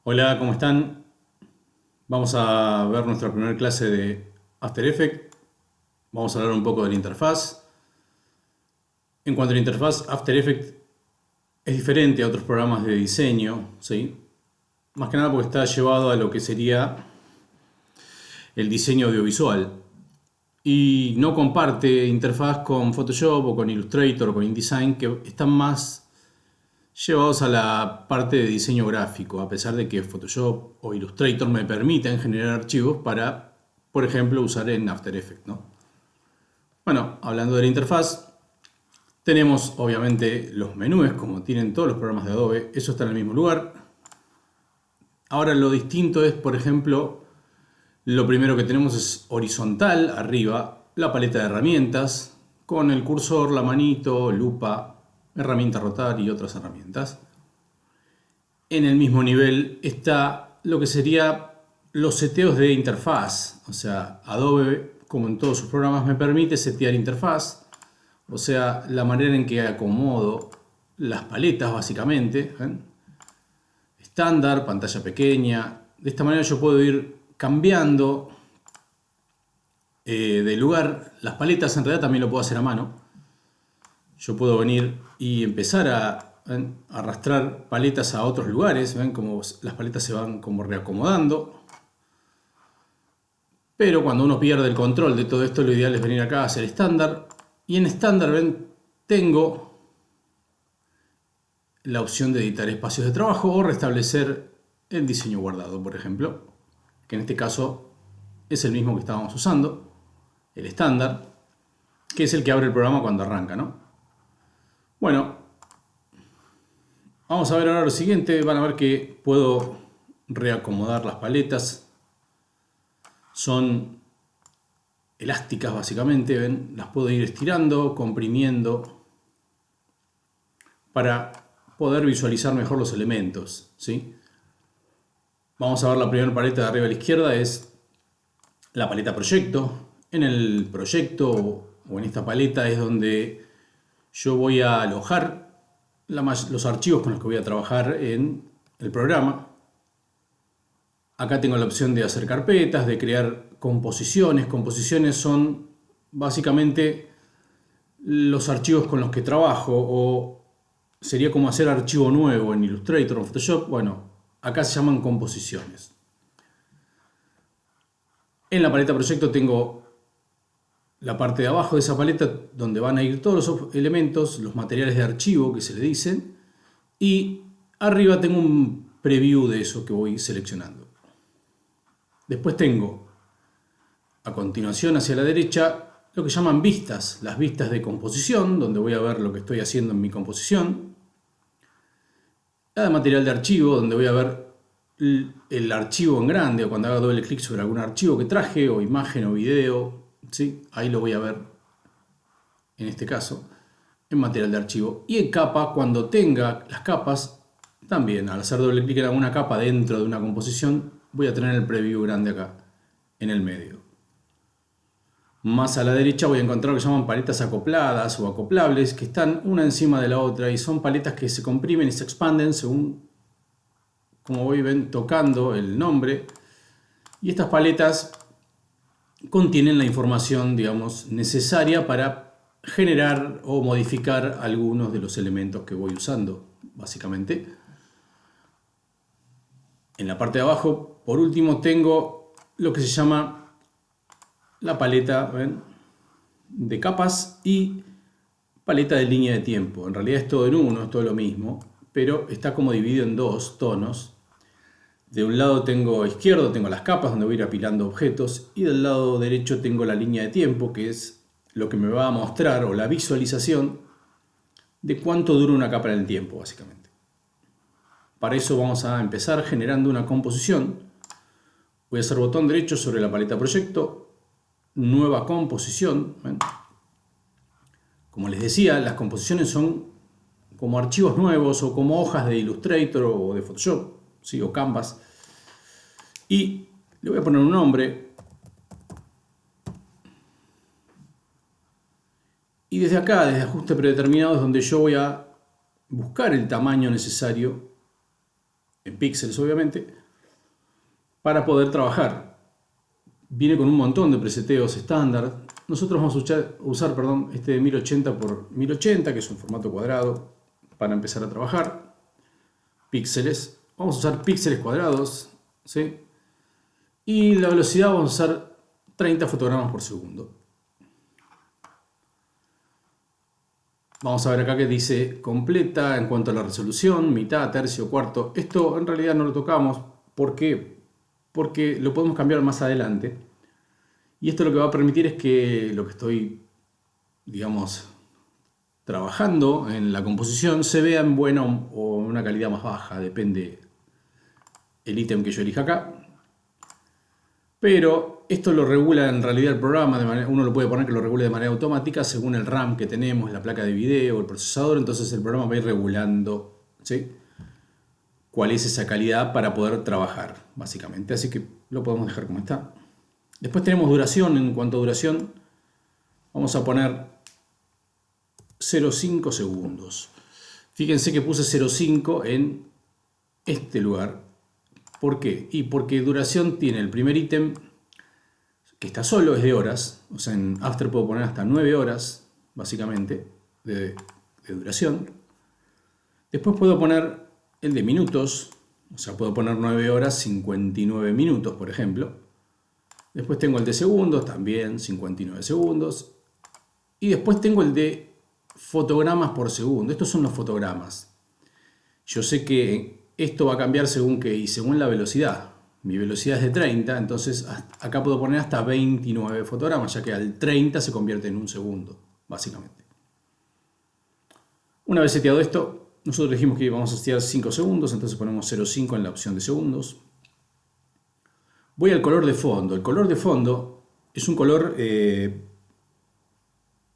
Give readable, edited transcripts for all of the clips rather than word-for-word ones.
Hola, ¿cómo están? Vamos a ver nuestra primera clase de After Effects. Vamos a hablar un poco de la interfaz. En cuanto a la interfaz, After Effects es diferente a otros programas de diseño, ¿sí? Más que nada porque está llevado a lo que sería el diseño audiovisual. Y no comparte interfaz con Photoshop o con Illustrator o con InDesign, que están más llevados a la parte de diseño gráfico, a pesar de que Photoshop o Illustrator me permiten generar archivos para, por ejemplo, usar en After Effects, ¿no? Bueno, hablando de la interfaz, tenemos obviamente los menús, como tienen todos los programas de Adobe, eso está en el mismo lugar. Ahora lo distinto es, por ejemplo, lo primero que tenemos es horizontal, arriba, la paleta de herramientas, con el cursor, la manito, lupa, herramienta rotar y otras herramientas. En el mismo nivel está lo que sería los seteos de interfaz. O sea, Adobe, como en todos sus programas, me permite setear interfaz. O sea, la manera en que acomodo las paletas, básicamente. ¿Eh? Estándar, pantalla pequeña. De esta manera yo puedo ir cambiando de lugar. Las paletas en realidad también lo puedo hacer a mano. Yo puedo venir y empezar a arrastrar paletas a otros lugares. Ven como las paletas se van como reacomodando. Pero cuando uno pierde el control de todo esto, lo ideal es venir acá a hacer estándar. Y en estándar, ven, tengo la opción de editar espacios de trabajo o restablecer el diseño guardado, por ejemplo. Que en este caso es el mismo que estábamos usando, el estándar, que es el que abre el programa cuando arranca, ¿no? Bueno, vamos a ver ahora lo siguiente. Van a ver que puedo reacomodar las paletas. Son elásticas básicamente, ven, las puedo ir estirando, comprimiendo para poder visualizar mejor los elementos, ¿sí? Vamos a ver la primera paleta de arriba a la izquierda, es la paleta proyecto. En el proyecto o en esta paleta es donde yo voy a alojar los archivos con los que voy a trabajar en el programa. Acá tengo la opción de hacer carpetas, de crear composiciones. Composiciones son básicamente los archivos con los que trabajo, o sería como hacer archivo nuevo en Illustrator o Photoshop. Bueno, acá se llaman composiciones. En la paleta proyecto tengo la parte de abajo de esa paleta donde van a ir todos los elementos, los materiales de archivo que se le dicen, y arriba tengo un preview de eso que voy seleccionando. Después tengo a continuación hacia la derecha lo que llaman vistas, las vistas de composición, donde voy a ver lo que estoy haciendo en mi composición. La de material de archivo, donde voy a ver el archivo en grande, o cuando haga doble clic sobre algún archivo que traje, o imagen o video, ¿sí? Ahí lo voy a ver, en este caso, en material de archivo. Y en capa, cuando tenga las capas, también al hacer doble clic en alguna capa dentro de una composición, voy a tener el preview grande acá, en el medio. Más a la derecha voy a encontrar lo que llaman paletas acopladas o acoplables, que están una encima de la otra y son paletas que se comprimen y se expanden según, como ven, tocando el nombre. Y estas paletas contienen la información, digamos, necesaria para generar o modificar algunos de los elementos que voy usando, básicamente. En la parte de abajo, por último, tengo lo que se llama la paleta, ¿ven?, de capas y paleta de línea de tiempo. En realidad es todo en uno, es todo lo mismo, pero está como dividido en dos tonos. De un lado izquierdo tengo las capas donde voy a ir apilando objetos, y del lado derecho tengo la línea de tiempo, que es lo que me va a mostrar, o la visualización de cuánto dura una capa en el tiempo, básicamente. Para eso vamos a empezar generando una composición. Voy a hacer botón derecho sobre la paleta proyecto, nueva composición. ¿Ven? Como les decía, las composiciones son como archivos nuevos o como hojas de Illustrator o de Photoshop, ¿sí?, o Canvas. Y le voy a poner un nombre. Y desde acá, desde ajuste predeterminado, es donde yo voy a buscar el tamaño necesario en píxeles obviamente, para poder trabajar. Viene con un montón de preseteos estándar. Nosotros vamos a usar este de 1080 por 1080, que es un formato cuadrado, para empezar a trabajar. Píxeles. Vamos a usar píxeles cuadrados, ¿sí? Y la velocidad vamos a usar 30 fotogramas por segundo. Vamos a ver acá que dice completa en cuanto a la resolución, mitad, tercio, cuarto. Esto en realidad no lo tocamos. ¿Por qué? Porque lo podemos cambiar más adelante. Y esto lo que va a permitir es que lo que estoy, digamos, trabajando en la composición se vea en buena o en una calidad más baja. Depende el ítem que yo elija acá. Pero esto lo regula en realidad el programa, uno lo puede poner que lo regule de manera automática según el RAM que tenemos, la placa de video, el procesador. Entonces el programa va a ir regulando, ¿sí?, cuál es esa calidad para poder trabajar, básicamente. Así que lo podemos dejar como está. Después tenemos duración. En cuanto a duración, vamos a poner 0,5 segundos. Fíjense que puse 0,5 en este lugar. ¿Por qué? Y porque duración tiene el primer ítem, que está solo, es de horas. O sea, en After puedo poner hasta 9 horas, básicamente, de duración. Después puedo poner el de minutos. O sea, puedo poner 9 horas 59 minutos, por ejemplo. Después tengo el de segundos, también 59 segundos. Y después tengo el de fotogramas por segundo. Estos son los fotogramas. Yo sé que esto va a cambiar según la velocidad. Mi velocidad es de 30, entonces acá puedo poner hasta 29 fotogramas, ya que al 30 se convierte en un segundo, básicamente. Una vez seteado esto, nosotros dijimos que vamos a setear 5 segundos, entonces ponemos 0,5 en la opción de segundos. Voy al color de fondo. El color de fondo es un color de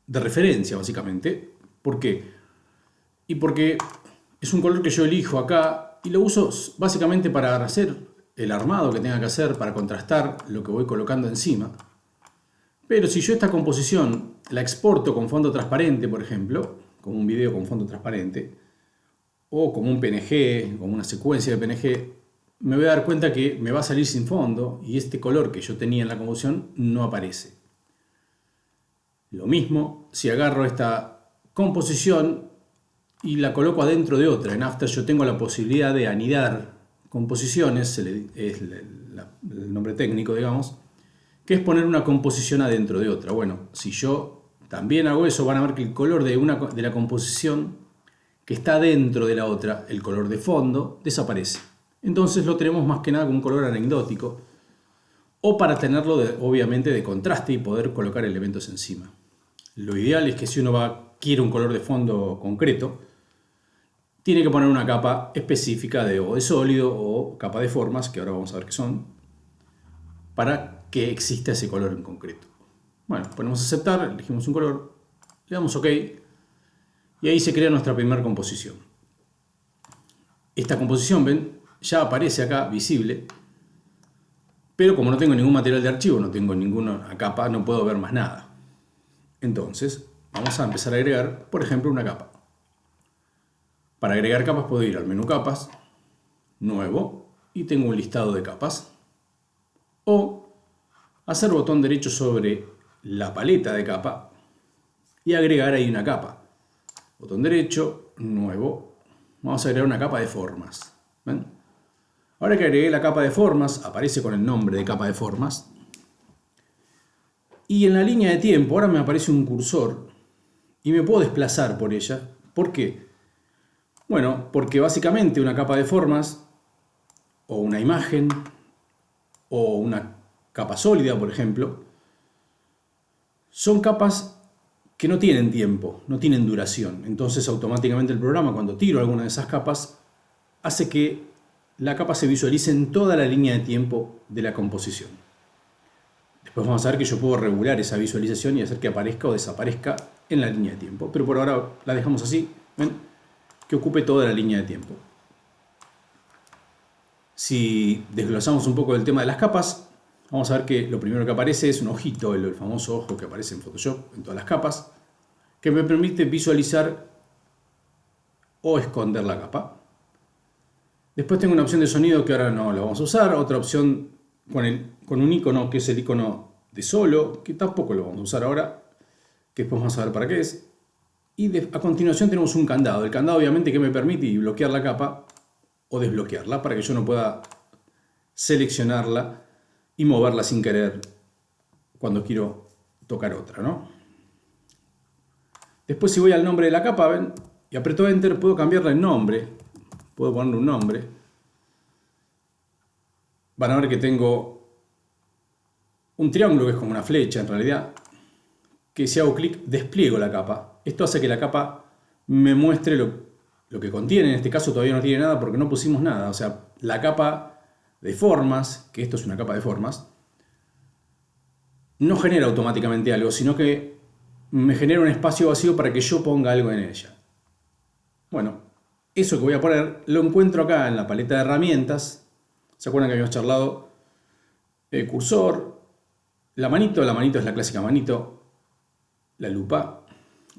referencia, básicamente. ¿Por qué? Y porque es un color que yo elijo acá y lo uso básicamente para hacer el armado que tenga que hacer, para contrastar lo que voy colocando encima. Pero si yo esta composición la exporto con fondo transparente, por ejemplo, como un video con fondo transparente, o como un PNG, como una secuencia de PNG, me voy a dar cuenta que me va a salir sin fondo y este color que yo tenía en la composición no aparece. Lo mismo si agarro esta composición y la coloco adentro de otra. En After yo tengo la posibilidad de anidar composiciones, es el nombre técnico, digamos, que es poner una composición adentro de otra. Bueno, si yo también hago eso, van a ver que el color de la composición que está dentro de la otra, el color de fondo, desaparece. Entonces lo tenemos más que nada como un color anecdótico, o para tenerlo obviamente de contraste y poder colocar elementos encima. Lo ideal es que si uno quiere un color de fondo concreto, tiene que poner una capa específica de sólido o capa de formas, que ahora vamos a ver qué son, para que exista ese color en concreto. Bueno, ponemos aceptar, elegimos un color, le damos OK y ahí se crea nuestra primera composición. Esta composición, ven, ya aparece acá visible, pero como no tengo ningún material de archivo, no tengo ninguna capa, no puedo ver más nada. Entonces vamos a empezar a agregar, por ejemplo, una capa. Para agregar capas puedo ir al menú capas, nuevo, y tengo un listado de capas. O hacer botón derecho sobre la paleta de capa y agregar ahí una capa. Botón derecho, nuevo. Vamos a agregar una capa de formas. ¿Ven? Ahora que agregué la capa de formas, aparece con el nombre de capa de formas. Y en la línea de tiempo ahora me aparece un cursor y me puedo desplazar por ella. ¿Por qué? Bueno, porque básicamente una capa de formas, o una imagen, o una capa sólida, por ejemplo, son capas que no tienen tiempo, no tienen duración. Entonces automáticamente el programa, cuando tiro alguna de esas capas, hace que la capa se visualice en toda la línea de tiempo de la composición. Después vamos a ver que yo puedo regular esa visualización y hacer que aparezca o desaparezca en la línea de tiempo. Pero por ahora la dejamos así, ¿ven?, que ocupe toda la línea de tiempo. Si desglosamos un poco del tema de las capas, vamos a ver que lo primero que aparece es un ojito, el famoso ojo que aparece en Photoshop en todas las capas, que me permite visualizar o esconder la capa. Después tengo una opción de sonido que ahora no la vamos a usar. Otra opción con un icono que es el icono de solo, que tampoco lo vamos a usar ahora, que después vamos a ver para qué es. Y a continuación tenemos un candado. El candado obviamente que me permite bloquear la capa o desbloquearla para que yo no pueda seleccionarla y moverla sin querer cuando quiero tocar otra, ¿no? Después si voy al nombre de la capa, ven, y aprieto Enter, puedo cambiarle el nombre. Puedo ponerle un nombre. Van a ver que tengo un triángulo que es como una flecha en realidad, que si hago clic despliego la capa. Esto hace que la capa me muestre lo que contiene. En este caso todavía no tiene nada porque no pusimos nada. O sea, la capa de formas, que esto es una capa de formas, no genera automáticamente algo, sino que me genera un espacio vacío para que yo ponga algo en ella. Bueno, eso que voy a poner lo encuentro acá en la paleta de herramientas. ¿Se acuerdan que habíamos charlado? Cursor, la manito es la clásica manito, la lupa.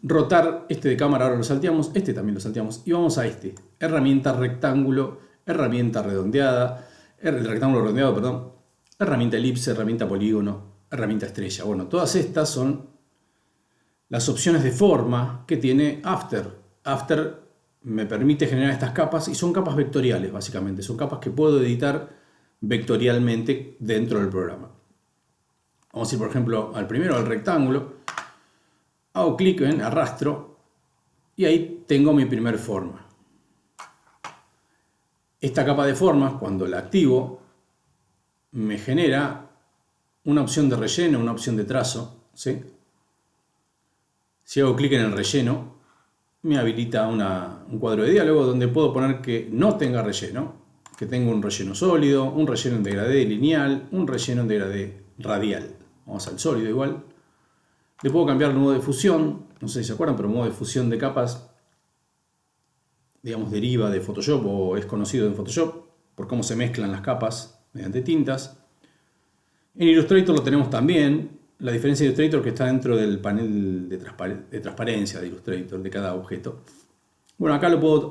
Rotar, este de cámara ahora lo salteamos, este también lo salteamos. Y vamos a este, herramienta rectángulo, herramienta redondeada, el rectángulo redondeado, perdón, herramienta elipse, herramienta polígono, herramienta estrella. Bueno, todas estas son las opciones de forma que tiene After. After me permite generar estas capas y son capas vectoriales básicamente. Son capas que puedo editar vectorialmente dentro del programa. Vamos a ir por ejemplo al primero, al rectángulo. Hago clic en arrastro y ahí tengo mi primer forma. Esta capa de formas, cuando la activo, me genera una opción de relleno, una opción de trazo, ¿sí? Si hago clic en el relleno, me habilita un cuadro de diálogo donde puedo poner que no tenga relleno, que tenga un relleno sólido, un relleno en degradé lineal, un relleno en degradé radial. Vamos al sólido igual. Le puedo cambiar el modo de fusión, no sé si se acuerdan, pero el modo de fusión de capas, digamos, deriva de Photoshop o es conocido en Photoshop por cómo se mezclan las capas mediante tintas. En Illustrator lo tenemos también. La diferencia de Illustrator es que está dentro del panel de transparencia de Illustrator, de cada objeto. Bueno, acá lo puedo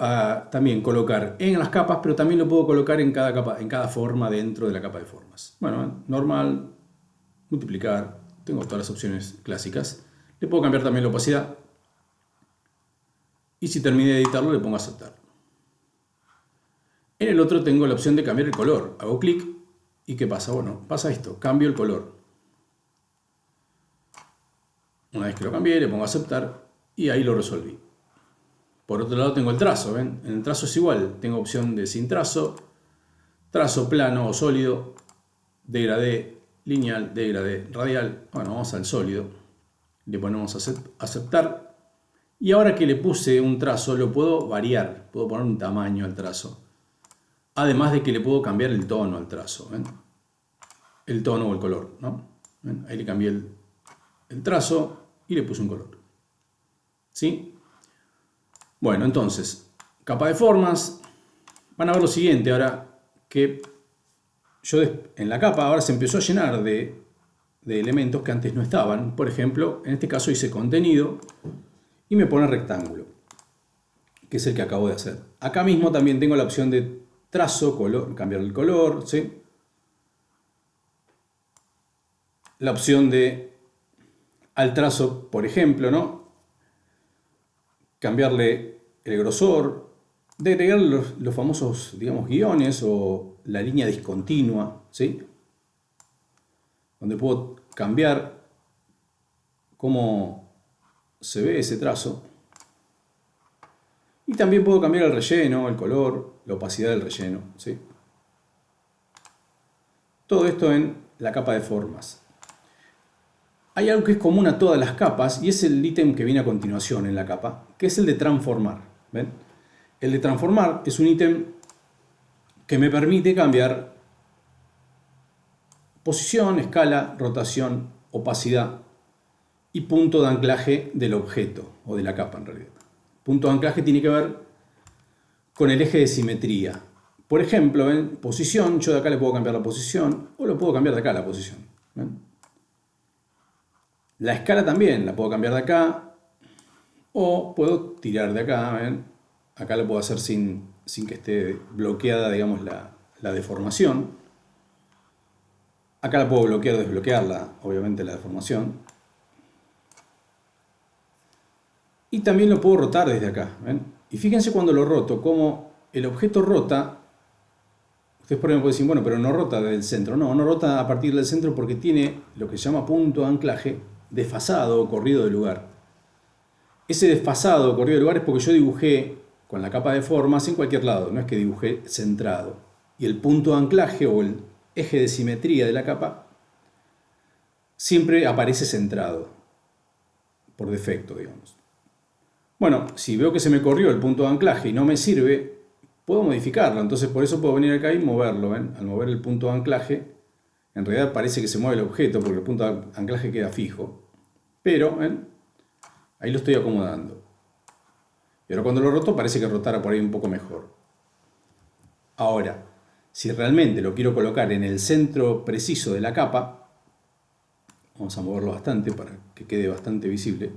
también colocar en las capas, pero también lo puedo colocar en cada capa, en cada forma dentro de la capa de formas. Bueno, normal, multiplicar, tengo todas las opciones clásicas. Le puedo cambiar también la opacidad. Y si terminé de editarlo, le pongo a aceptar. En el otro tengo la opción de cambiar el color. Hago clic y ¿qué pasa? Bueno, pasa esto, cambio el color. Una vez que lo cambié, le pongo a aceptar y ahí lo resolví. Por otro lado tengo el trazo, ¿ven? En el trazo es igual, tengo opción de sin trazo, trazo plano o sólido, degradé lineal, degradé radial. Bueno, vamos al sólido, le ponemos aceptar. Y ahora que le puse un trazo, lo puedo variar, puedo poner un tamaño al trazo. Además de que le puedo cambiar el tono al trazo, ¿ven? El tono o el color, ¿no? ¿Ven? Ahí le cambié el trazo y le puse un color. ¿Sí? Bueno, entonces, capa de formas. Van a ver lo siguiente ahora, que yo en la capa ahora se empezó a llenar de elementos que antes no estaban. Por ejemplo, en este caso hice contenido y me pone rectángulo, que es el que acabo de hacer. Acá mismo también tengo la opción de trazo, color, cambiar el color, ¿sí? La opción de al trazo, por ejemplo, ¿no? Cambiarle el grosor, de agregar los famosos, digamos, guiones o la línea discontinua, ¿sí? Donde puedo cambiar cómo se ve ese trazo. Y también puedo cambiar el relleno, el color, la opacidad del relleno, ¿sí? Todo esto en la capa de formas. Hay algo que es común a todas las capas y es el ítem que viene a continuación en la capa, que es el de transformar. ¿Ven? El de transformar es un ítem que me permite cambiar posición, escala, rotación, opacidad y punto de anclaje del objeto o de la capa en realidad. Punto de anclaje tiene que ver con el eje de simetría. Por ejemplo, en posición, yo de acá le puedo cambiar la posición o lo puedo cambiar de acá la posición. ¿Ven? La escala también la puedo cambiar de acá o puedo tirar de acá. ¿Ven? Acá lo puedo hacer sin sin que esté bloqueada, digamos, la deformación. Acá la puedo bloquear o desbloquearla, obviamente la deformación. Y también lo puedo rotar desde acá, ¿ven? Y fíjense cuando lo roto, como el objeto rota. Ustedes por ejemplo pueden decir, bueno, pero no rota del centro. No, no rota a partir del centro porque tiene lo que se llama punto de anclaje desfasado o corrido de lugar. Ese desfasado o corrido de lugar es porque yo dibujé con la capa de formas en cualquier lado, no es que dibujé centrado. Y el punto de anclaje o el eje de simetría de la capa siempre aparece centrado, por defecto, digamos. Bueno, si veo que se me corrió el punto de anclaje y no me sirve, puedo modificarlo. Entonces por eso puedo venir acá y moverlo, ¿ven? Al mover el punto de anclaje, en realidad parece que se mueve el objeto porque el punto de anclaje queda fijo. Pero, ¿ven? Ahí lo estoy acomodando. Y ahora cuando lo roto parece que rotara por ahí un poco mejor. Ahora, si realmente lo quiero colocar en el centro preciso de la capa, vamos a moverlo bastante para que quede bastante visible.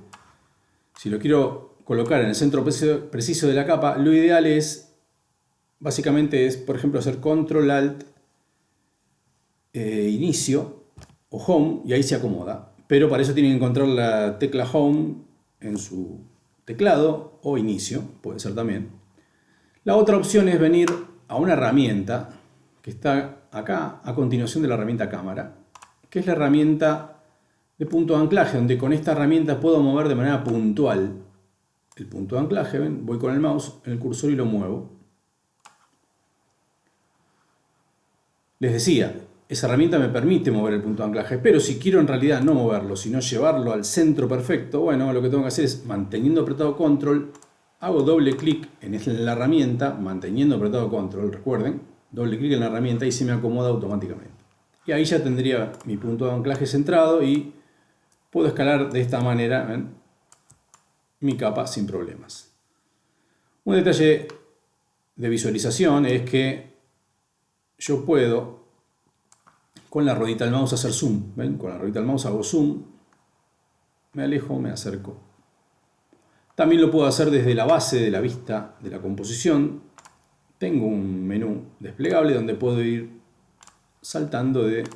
Si lo quiero colocar en el centro preciso de la capa, lo ideal es, básicamente es, por ejemplo, hacer Control Alt, Inicio o Home, y ahí se acomoda. Pero para eso tienen que encontrar la tecla Home en su teclado, o Inicio, puede ser también. La otra opción es venir a una herramienta que está acá, a continuación de la herramienta Cámara, que es la herramienta de punto de anclaje, donde con esta herramienta puedo mover de manera puntual el punto de anclaje. ¿Ven? Voy con el mouse en el cursor y lo muevo. Les decía, esa herramienta me permite mover el punto de anclaje, pero si quiero en realidad no moverlo, sino llevarlo al centro perfecto, bueno, lo que tengo que hacer es, manteniendo apretado Control, hago doble clic en la herramienta, manteniendo apretado Control, recuerden, doble clic en la herramienta y se me acomoda automáticamente. Y ahí ya tendría mi punto de anclaje centrado y puedo escalar de esta manera, ¿ven? Mi capa sin problemas. Un detalle de visualización es que yo puedo con la ruedita del mouse hacer zoom. ¿Ven? Con la ruedita del mouse hago zoom, me alejo, me acerco. También lo puedo hacer desde la base de la vista de la composición. Tengo un menú desplegable donde puedo ir saltando de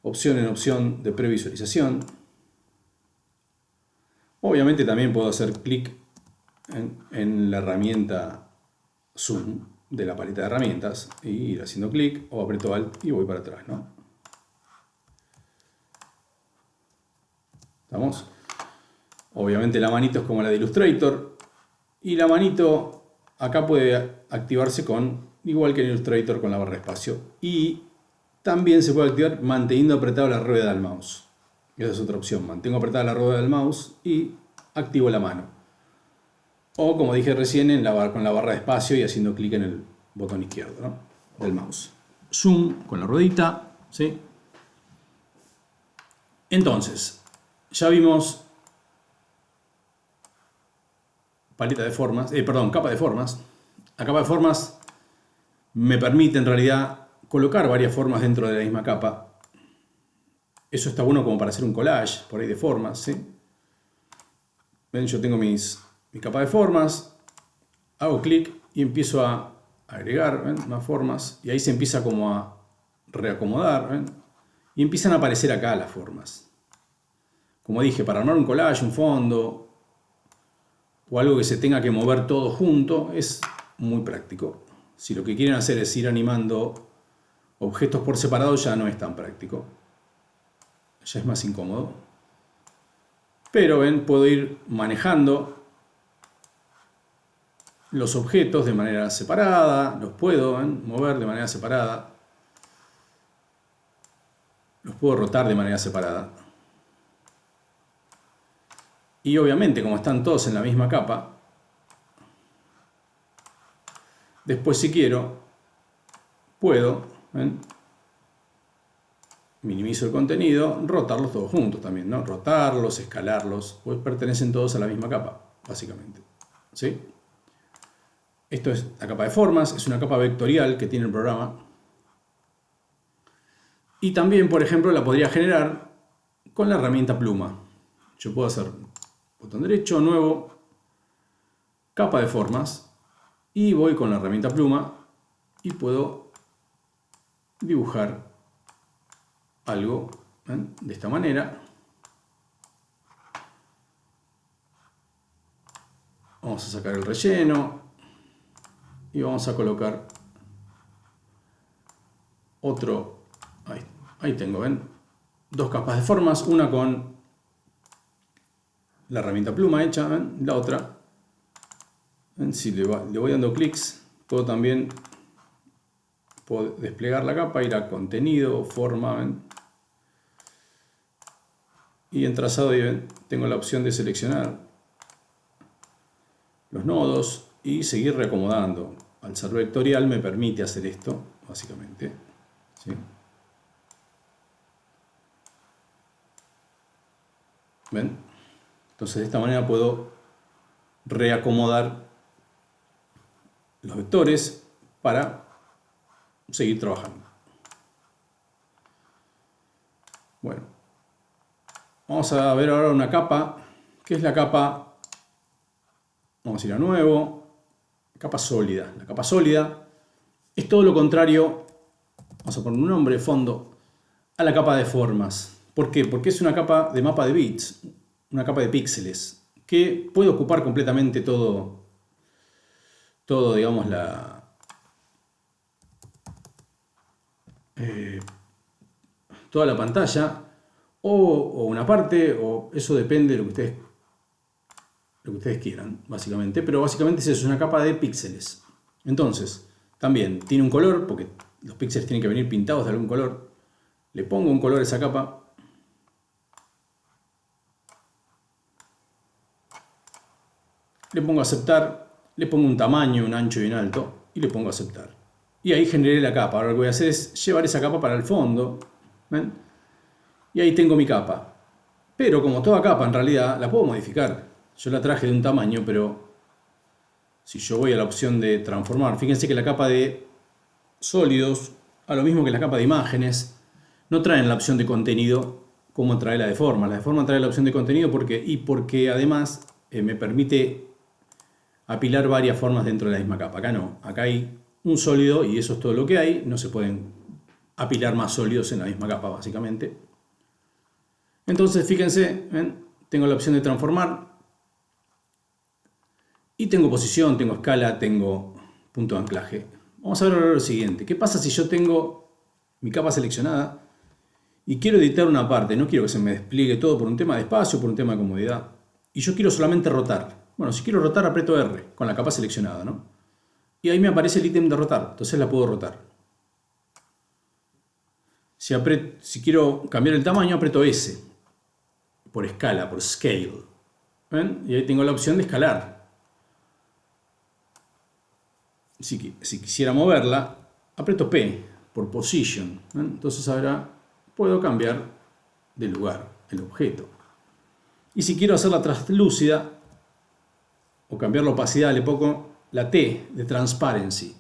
opción en opción de previsualización. Obviamente también puedo hacer clic en la herramienta Zoom de la paleta de herramientas y ir haciendo clic o aprieto Alt y voy para atrás, ¿no? ¿Estamos? Obviamente la manito es como la de Illustrator y la manito acá puede activarse igual que en Illustrator con la barra de espacio, y también se puede activar manteniendo apretada la rueda del mouse. Esa es otra opción, mantengo apretada la rueda del mouse y activo la mano. O como dije recién, con la barra de espacio y haciendo clic en el botón izquierdo, ¿no? Del mouse. Zoom con la ruedita, ¿sí? Entonces, ya vimos paleta de formas, capa de formas. La capa de formas me permite en realidad colocar varias formas dentro de la misma capa. Eso está bueno como para hacer un collage por ahí de formas, ¿sí? Ven, yo tengo mi capa de formas, hago clic y empiezo a agregar, ¿ven? Más formas, y ahí se empieza como a reacomodar, ¿ven? Y empiezan a aparecer acá las formas. Como dije, para armar un collage, un fondo o algo que se tenga que mover todo junto es muy práctico. Si lo que quieren hacer es ir animando objetos por separado, ya no es tan práctico, ya es más incómodo. Pero ven, puedo ir manejando los objetos de manera separada, los puedo mover de manera separada, los puedo rotar de manera separada. Y obviamente, como están todos en la misma capa, después si quiero, puedo, ¿ven? Minimizo el contenido, rotarlos todos juntos también, ¿no? Rotarlos, escalarlos, pues pertenecen todos a la misma capa, básicamente, ¿sí? Esto es la capa de formas, es una capa vectorial que tiene el programa. Y también, por ejemplo, la podría generar con la herramienta pluma. Yo puedo hacer botón derecho, nuevo, capa de formas, Y voy con la herramienta pluma y puedo dibujar algo, ¿ven? De esta manera. Vamos a sacar el relleno y vamos a colocar otro. Ahí tengo, ¿ven? Dos capas de formas, una con la herramienta pluma hecha, ¿ven? La otra, ¿ven? Si le voy dando clics, puedo también desplegar la capa, ir a contenido, forma, ¿ven? Y en trazado, ¿ven? Tengo la opción de seleccionar los nodos y seguir reacomodando. Al ser vectorial me permite hacer esto, básicamente, ¿sí? ¿Ven? Entonces de esta manera puedo reacomodar los vectores para seguir trabajando. Bueno, vamos a ver ahora una capa, que es la capa, vamos a ir a nuevo, capa sólida. La capa sólida es todo lo contrario, vamos a poner un nombre de fondo, a la capa de formas. ¿Por qué? Porque es una capa de mapa de bits, una capa de píxeles, que puede ocupar completamente todo, digamos, toda la pantalla, o una parte, o eso depende de lo que ustedes quieran, básicamente. Pero básicamente es una capa de píxeles. Entonces, también tiene un color, porque los píxeles tienen que venir pintados de algún color. Le pongo un color a esa capa. Le pongo aceptar, le pongo un tamaño, un ancho y un alto, y le pongo aceptar. Y ahí generé la capa. Ahora lo que voy a hacer es llevar esa capa para el fondo. ¿Ven? Y ahí tengo mi capa. Pero como toda capa en realidad la puedo modificar. Yo la traje de un tamaño, pero si yo voy a la opción de transformar, fíjense que la capa de sólidos, a lo mismo que la capa de imágenes, no traen la opción de contenido como trae la de forma. La de forma trae la opción de contenido porque además me permite apilar varias formas dentro de la misma capa. Acá no, acá hay un sólido y eso es todo lo que hay. No se pueden apilar más sólidos en la misma capa, básicamente. Entonces, fíjense, ¿ven? Tengo la opción de transformar y tengo posición, tengo escala, tengo punto de anclaje. Vamos a ver ahora lo siguiente. ¿Qué pasa si yo tengo mi capa seleccionada y quiero editar una parte? No quiero que se me despliegue todo por un tema de espacio, por un tema de comodidad. Y yo quiero solamente rotar. Bueno, si quiero rotar, aprieto R con la capa seleccionada, ¿no? Y ahí me aparece el ítem de rotar. Entonces la puedo rotar. Si quiero cambiar el tamaño, aprieto S. Por escala, por scale. ¿Ven? Y ahí tengo la opción de escalar. Si quisiera moverla, aprieto P por position. ¿Ven? Entonces ahora puedo cambiar de lugar el objeto. Y si quiero hacerla translúcida o cambiar la opacidad, le pongo la T de transparency.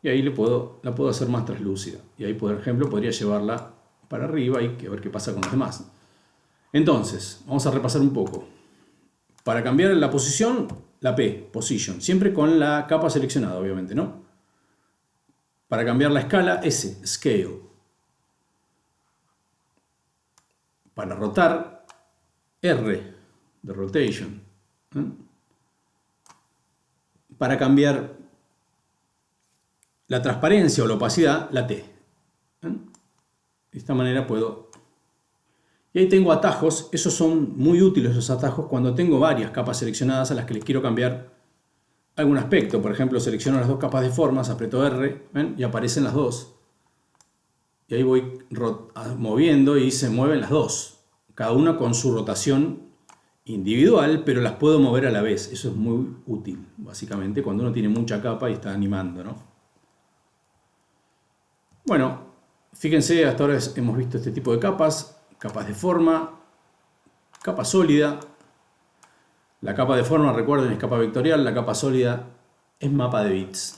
Y ahí la puedo hacer más translúcida. Y ahí, por ejemplo, podría llevarla para arriba y ver qué pasa con los demás. Entonces, vamos a repasar un poco. Para cambiar la posición, la P, position, siempre con la capa seleccionada, obviamente, ¿no? Para cambiar la escala, S, scale. Para rotar, R, de rotation. Para cambiar la transparencia o la opacidad, la T. De esta manera puedo... Y ahí tengo atajos. Esos son muy útiles, esos atajos, cuando tengo varias capas seleccionadas a las que les quiero cambiar algún aspecto. Por ejemplo, selecciono las dos capas de formas, aprieto R, ¿ven? Y aparecen las dos. Y ahí voy moviendo y se mueven las dos. Cada una con su rotación individual, pero las puedo mover a la vez. Eso es muy útil, básicamente, cuando uno tiene mucha capa y está animando, ¿no? Bueno, fíjense, hasta ahora hemos visto este tipo de capas. Capas de forma, capa sólida. La capa de forma, recuerden, es capa vectorial. La capa sólida es mapa de bits.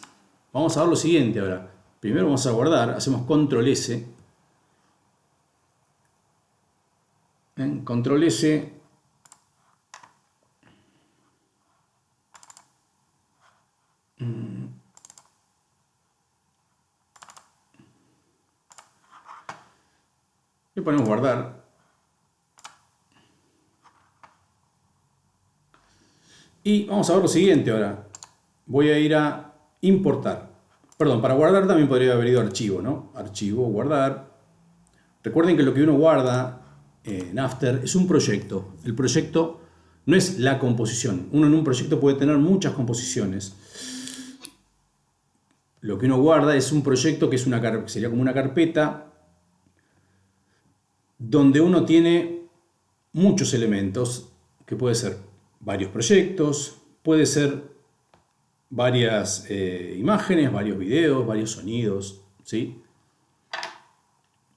Vamos a ver lo siguiente ahora. Primero vamos a guardar, hacemos control S. Control S. Le ponemos guardar. Y vamos a ver lo siguiente ahora. Voy a ir a importar. Perdón, para guardar también podría haber ido a archivo, ¿no? Archivo, guardar. Recuerden que lo que uno guarda en After es un proyecto. El proyecto no es la composición. Uno en un proyecto puede tener muchas composiciones. Lo que uno guarda es un proyecto que es sería como una carpeta donde uno tiene muchos elementos, que puede ser varios proyectos, puede ser varias imágenes, varios videos, varios sonidos, ¿sí?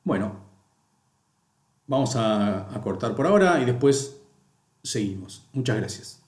Bueno, vamos a cortar por ahora y después seguimos. Muchas gracias.